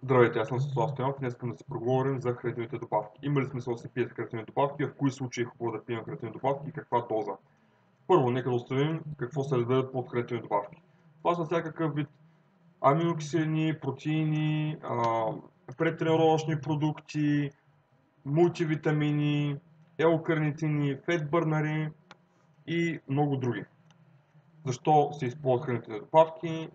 Здравейте, аз съм Светослав Стоянов. Днес искам да си проговорим за хранителните добавки. Има ли смисъл да се пият хранителни добавки, в кои случаи е хубаво да пием хранителни добавки и каква доза? Първо, нека да установим какво се разбира под хранителни добавки. Това са всякакъв вид аминокиселини, протеини, предтренировъчни продукти, мултивитамини, елкарнитини, фетбърнари и много други. Защо се използват хранителни добавки?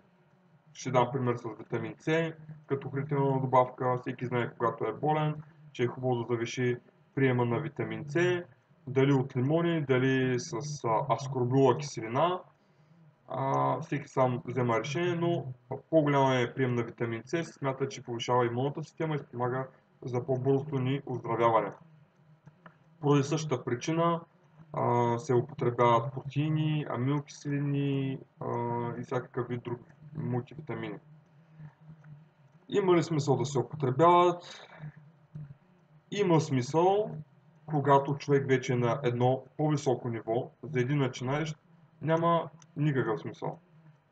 Ще дам пример с витамин С, като хранителна добавка. Всеки знае, когато е болен, че е хубаво да завиши приема на витамин С, дали от лимони, дали с аскорбила киселина. Всеки сам взема решение, но по-голям е прием на витамин С, се смята, че повишава имунната система и спомага за по-бързото ни оздравяване. Поради същата причина се употребяват протеини, аминокиселини и всякакъв вид други мултивитамини. Има ли смисъл да се употребяват? Има смисъл, когато човек вече е на едно по-високо ниво. За един начинаещ няма никакъв смисъл.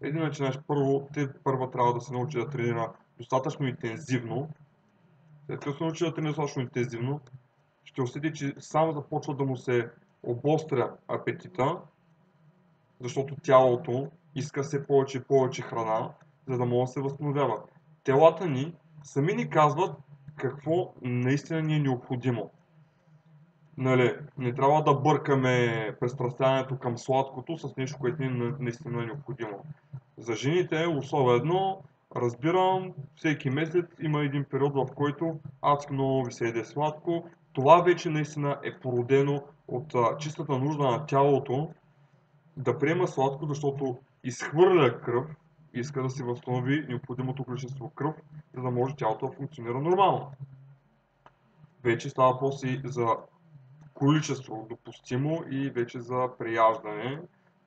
Един начинаещ първо трябва да се научи да тренира достатъчно интензивно. След като се научи да тренира достатъчно интензивно, ще усети, че само започва да му се обостря апетита, защото тялото иска все повече и повече храна, за да може да се възстановява. Телата ни сами ни казват какво наистина ни е необходимо. Нали, не трябва да бъркаме пристрастяването към сладкото с нещо, което ни наистина е необходимо. За жените особено, разбирам, всеки месец има един период, в който адски много ви се еде сладко. Това вече наистина е породено от чистата нужда на тялото да приема сладко, защото изхвърля кръв, иска да си възстанови необходимото количество кръв, за да може тялото да функционира нормално. Вече става въпрос и за количество допустимо и вече за преяждане.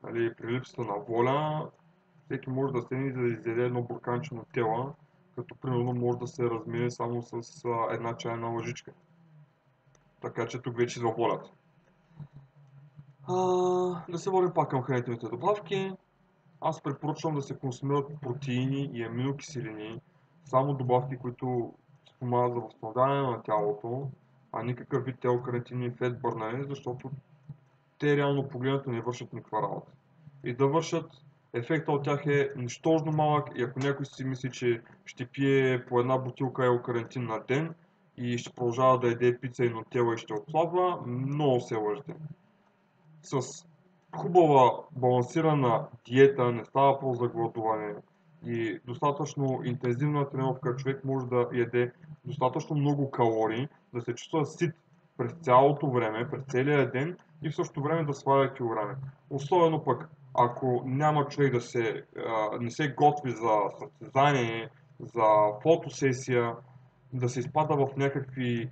Нали, при липсата на воля, всеки може да седне и да изяде едно бурканче на тела, като примерно може да се размине само с една чайна лъжичка. Така че тук вече за волята. Да се върнем пак към хранителните добавки. Аз препоръчвам да се консумират протеини и аминокиселини, само добавки, които спомагат за възстановяване на тялото, а никакъв вид телкаретини и фетбърнери, защото те реално погледнато не вършат никаква работа. И да вършат, ефектът от тях е нищожно малък и ако някой си мисли, че ще пие по една бутилка елкарентин на ден и ще продължава да яде пица и нутела и ще отслабва, много се лъжете. С хубава балансирана диета, не става въпрос за гладуване и достатъчно интензивна тренировка, човек може да яде достатъчно много калории, да се чувства сит през цялото време, през целия ден и в същото време да сваля килограми. Особено пък, ако няма човек не се готви за състезание, за фотосесия, да се изпада в някакви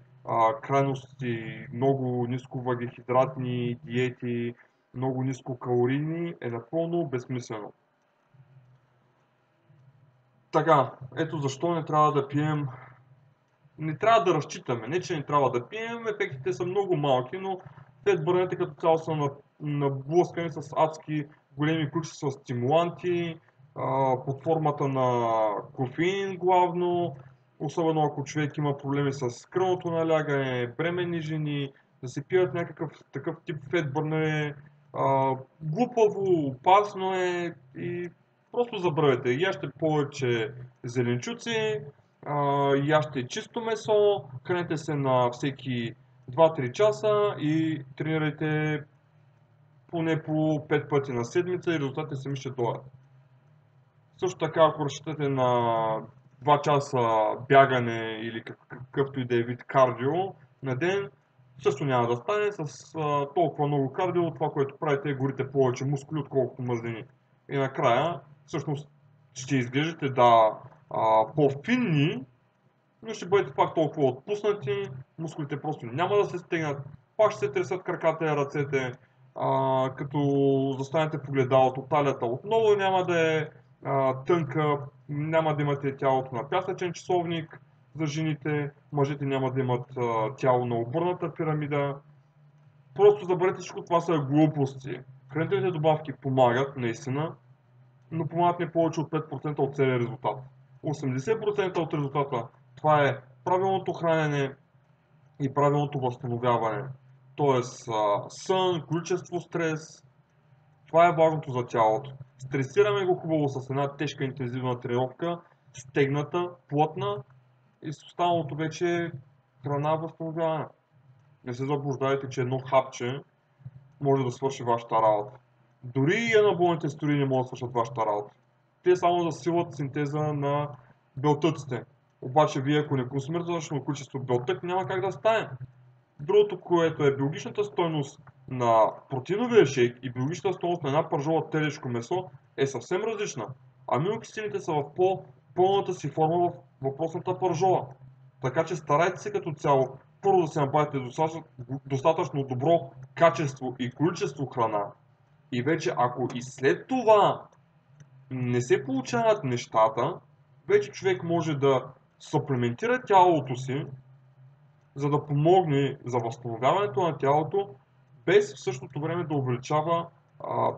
крайности, много ниско въглехидратни диети, много ниско калорийни, е напълно безсмислено. Така, ето защо не трябва да пием, не трябва да разчитаме, не че не трябва да пием, ефектите са много малки, но фетбърнете като цяло са наблъскани с адски големи количества стимуланти, под формата на кофеин главно, особено ако човек има проблеми с кръвното налягане, бременни жени, да се пият някакъв такъв тип фетбърнер е глупаво, опасно е и просто забравете. Яще повече зеленчуци, яще чисто месо, хранете се на всеки 2-3 часа и тренирайте поне по 5 пъти на седмица и резултатите сами ще дойдат. Също така, ако разчитате на 2 часа бягане или какъвто и да е вид кардио на ден, също няма да стане. С толкова много кардио, това, което правите, е горите повече мускули, отколкото мазнини. И накрая, всъщност, ще изглеждате по-финни, но ще бъдете пак толкова отпуснати, мускулите просто няма да се стегнат, пак ще се тресат краката и ръцете, като застанете в огледалото, талията отново няма да е тънка, няма да имате тялото на пясъчен часовник за жените, мъжете няма да имат тяло на обърната пирамида. Просто забравете всичко, това са глупости. Хранителните добавки помагат, наистина, но помагат не повече от 5% от целия резултат. 80% от резултата Това е правилното хранене и правилното възстановяване. Тоест сън, количество стрес. Това е важното за тялото. Стресираме го хубаво с една тежка интензивна тренировка, стегната, плътна и с останалото вече храна, възстановяване. Не се заблуждайте, че едно хапче може да свърши вашата работа. Дори и анаболните стероиди не могат да свършат вашата работа. Те само засилват синтеза на белтъците. Обаче вие ако не консумирате достатъчно количество белтък, няма как да стане. Другото, което е биологичната стойност на протеиновия шейк и биологичната стойност на една пържола телешко месо е съвсем различна. Аминокиселините са в по-пълната си форма в въпросната пържола. Така че старайте се като цяло първо да се направите достатъчно добро качество и количество храна. И вече ако и след това не се получават нещата, вече човек може да суплементира тялото си, за да помогне за възстановяването на тялото, без в същото време да увеличава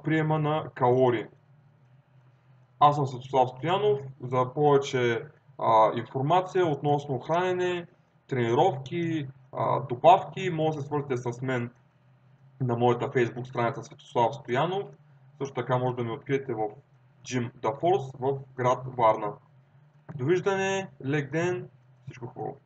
приема на калории. Аз съм Светослав Стоянов. За повече информация относно хранене, тренировки, добавки, може да се свържете с мен на моята Facebook страница Светослав Стоянов. Също така може да ме откриете в Gym The Force в град Варна. Довиждане, лек ден, всичко хубаво!